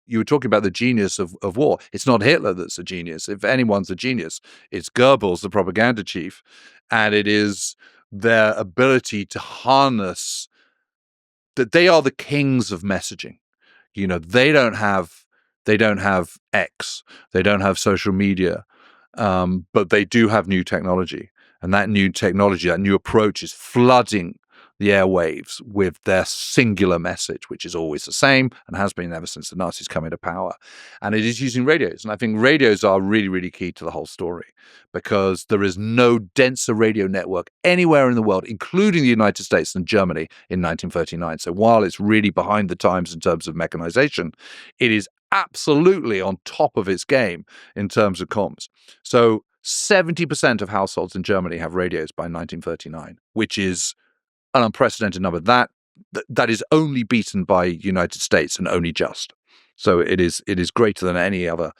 you were talking about the genius of war. It's not Hitler that's a genius. If anyone's a genius, it's Goebbels, the propaganda chief, and it is their ability to harness that. They are the kings of messaging. They don't have X, they don't have social media, but they do have new technology, and that new technology, that new approach, is flooding the airwaves with their singular message, which is always the same and has been ever since the Nazis come into power. And it is using radios. And I think radios are really, really key to the whole story, because there is no denser radio network anywhere in the world, including the United States and Germany, in 1939. So while it's really behind the times in terms of mechanization, it is absolutely on top of its game in terms of comms. So 70% of households in Germany have radios by 1939, which is an unprecedented number. That is only beaten by United States, and only just. So it is greater than any other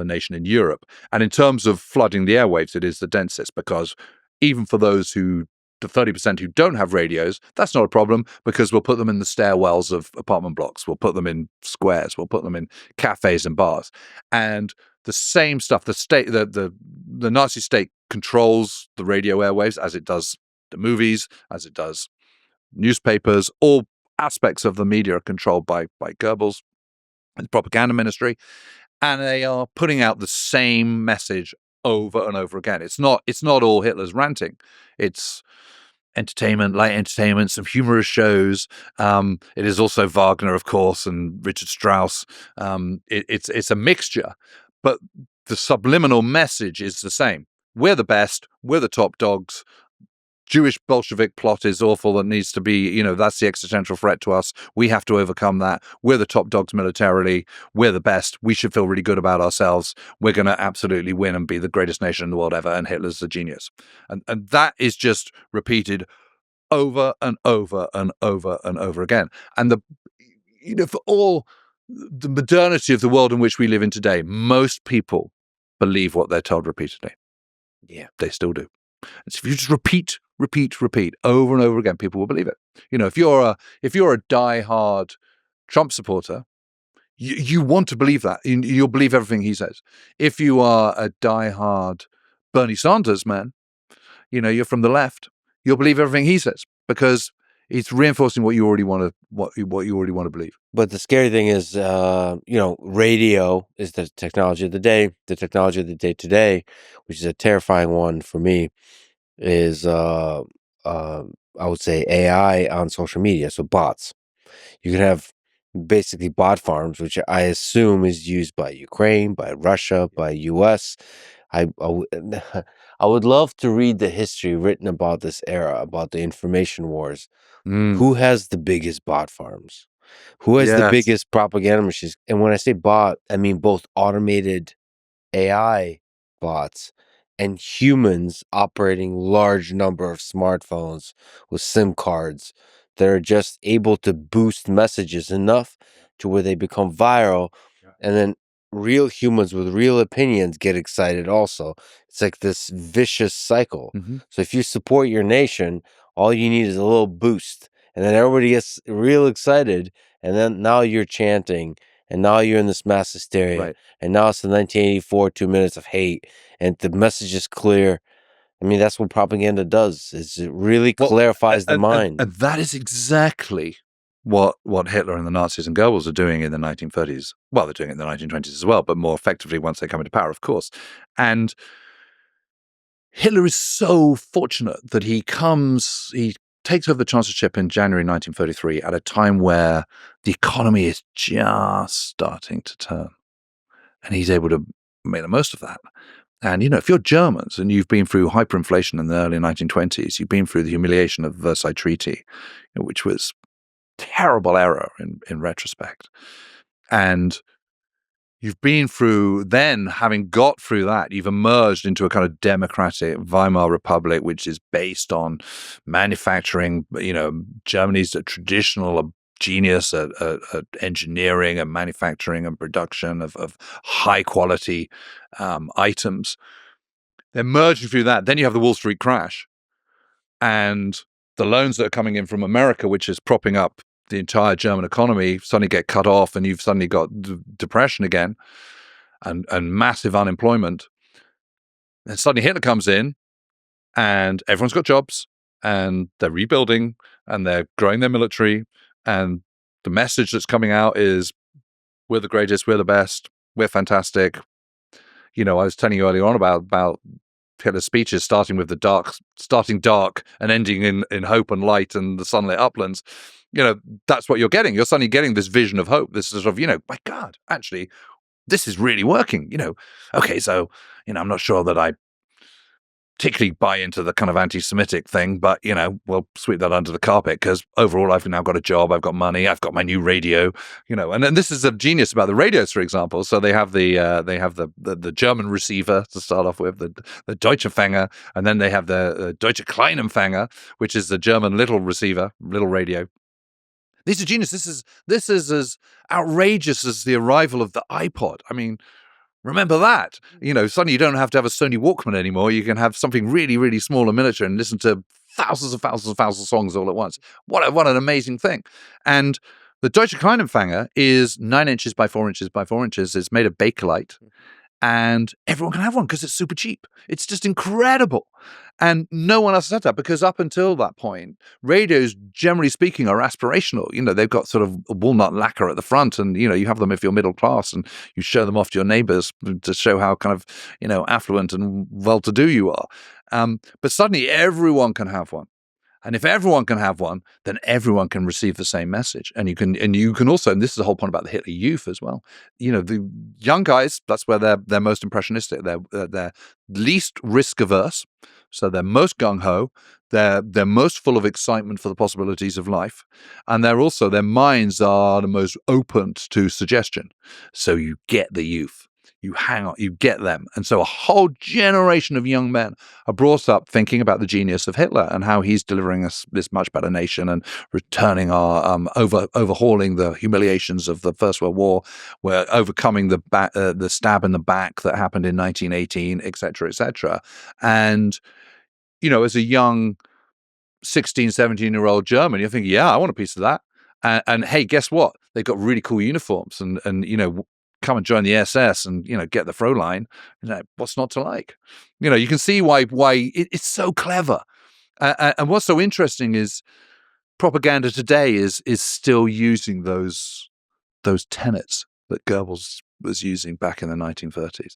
nation in Europe. And in terms of flooding the airwaves, it is the densest, because even for the 30% who don't have radios, that's not a problem, because we'll put them in the stairwells of apartment blocks. We'll put them in squares. We'll put them in cafes and bars. And the same stuff, the Nazi state controls the radio airwaves, as it does the movies, as it does newspapers. All aspects of the media are controlled by Goebbels and the propaganda ministry, and they are putting out the same message over and over again. It's not all Hitler's ranting. It's entertainment, light entertainment, some humorous shows. It is also Wagner, of course, and Richard Strauss. It's a mixture, but the subliminal message is the same. We're the best. We're the top dogs. Jewish Bolshevik plot is awful. That needs to be, that's the existential threat to us. We have to overcome that. We're the top dogs militarily. We're the best. We should feel really good about ourselves. We're going to absolutely win and be the greatest nation in the world ever. And Hitler's the genius. And that is just repeated over and over and over and over again. And for all the modernity of the world in which we live in today, most people believe what they're told repeatedly. Yeah, they still do. And so if you just repeat over and over again, people will believe it. If you're a diehard Trump supporter, you want to believe that. You'll believe everything he says. If you are a diehard Bernie Sanders man, you're from the left, you'll believe everything he says, because it's reinforcing what you already want to believe. But the scary thing is, radio is the technology of the day. The technology of the day today, which is a terrifying one for me, is I would say AI on social media. So bots. You can have basically bot farms, which I assume is used by Ukraine, by Russia, by US. I would love to read the history written about this era, about the information wars. Who has the biggest bot farms? Who has the biggest propaganda machines? And when I say bot, I mean both automated AI bots and humans operating large number of smartphones with SIM cards that are just able to boost messages enough to where they become viral. And then real humans with real opinions get excited also. It's like this vicious cycle. So if you support your nation, all you need is a little boost. And then everybody gets real excited. And then now you're chanting. And now you're in this mass hysteria. Right. And now it's the 1984 2 minutes of hate. And the message is clear. I mean, that's what propaganda does. It really clarifies the mind. And that is exactly what Hitler and the Nazis and Goebbels are doing in the 1930s. Well, they're doing it in the 1920s as well, but more effectively once they come into power, of course. And Hitler is so fortunate that he takes over the chancellorship in January 1933 at a time where the economy is just starting to turn. And he's able to make the most of that. And, if you're Germans and you've been through hyperinflation in the early 1920s, you've been through the humiliation of the Versailles Treaty, which was terrible error in retrospect. And you've been through, then having got through that, you've emerged into a kind of democratic Weimar Republic, which is based on manufacturing, Germany's a traditional genius at engineering and manufacturing and production of high quality items. They're merging through that. Then you have the Wall Street crash and the loans that are coming in from America, which is propping up the entire German economy suddenly get cut off, and you've suddenly got depression again and massive unemployment. And suddenly Hitler comes in, and everyone's got jobs, and they're rebuilding, and they're growing their military, and the message that's coming out is, we're the greatest, we're the best, we're fantastic. I was telling you earlier on about Hitler's speeches starting dark and ending in hope and light and the sunlit uplands. That's what you're getting. You're suddenly getting this vision of hope, this sort of, my God, actually, this is really working. Okay, so, I'm not sure that I particularly buy into the kind of anti-Semitic thing, but we'll sweep that under the carpet, because overall I've now got a job, I've got money, I've got my new radio, and then this is a genius about the radios, for example. So they have the German receiver to start off with, the Deutsche Empfänger, and then they have the Deutsche Kleinempfänger, which is the German little receiver, little radio. These are genius. This is as outrageous as the arrival of the iPod. I mean, remember that. Suddenly you don't have to have a Sony Walkman anymore. You can have something really, really small and miniature and listen to thousands of songs all at once. What an amazing thing. And the Deutsche Kleinempfänger is 9 inches by 4 inches by 4 inches. It's made of Bakelite. And everyone can have one because it's super cheap. It's just incredible. And no one else has had that, because up until that point, radios, generally speaking, are aspirational. They've got sort of a walnut lacquer at the front, and, you have them if you're middle class, and you show them off to your neighbors to show how kind of, affluent and well-to-do you are. But suddenly everyone can have one. And if everyone can have one, then everyone can receive the same message. And you can also, and this is the whole point about the Hitler Youth as well. The young guys, that's where they're most impressionistic. They're least risk averse, so they're most gung ho. They're most full of excitement for the possibilities of life, and their minds are the most open to suggestion. So you get the youth. You hang on, you get them. And so a whole generation of young men are brought up thinking about the genius of Hitler and how he's delivering us this much better nation and returning our, overhauling the humiliations of the First World War. We're overcoming the stab in the back that happened in 1918, et cetera, et cetera. And, as a young 16, 17-year-old German, you're thinking, yeah, I want a piece of that. And hey, guess what? They've got really cool uniforms, and come and join the SS and, get the Fräulein. What's not to like? You can see why it's so clever. And what's so interesting is propaganda today is still using those tenets that Goebbels was using back in the 1930s.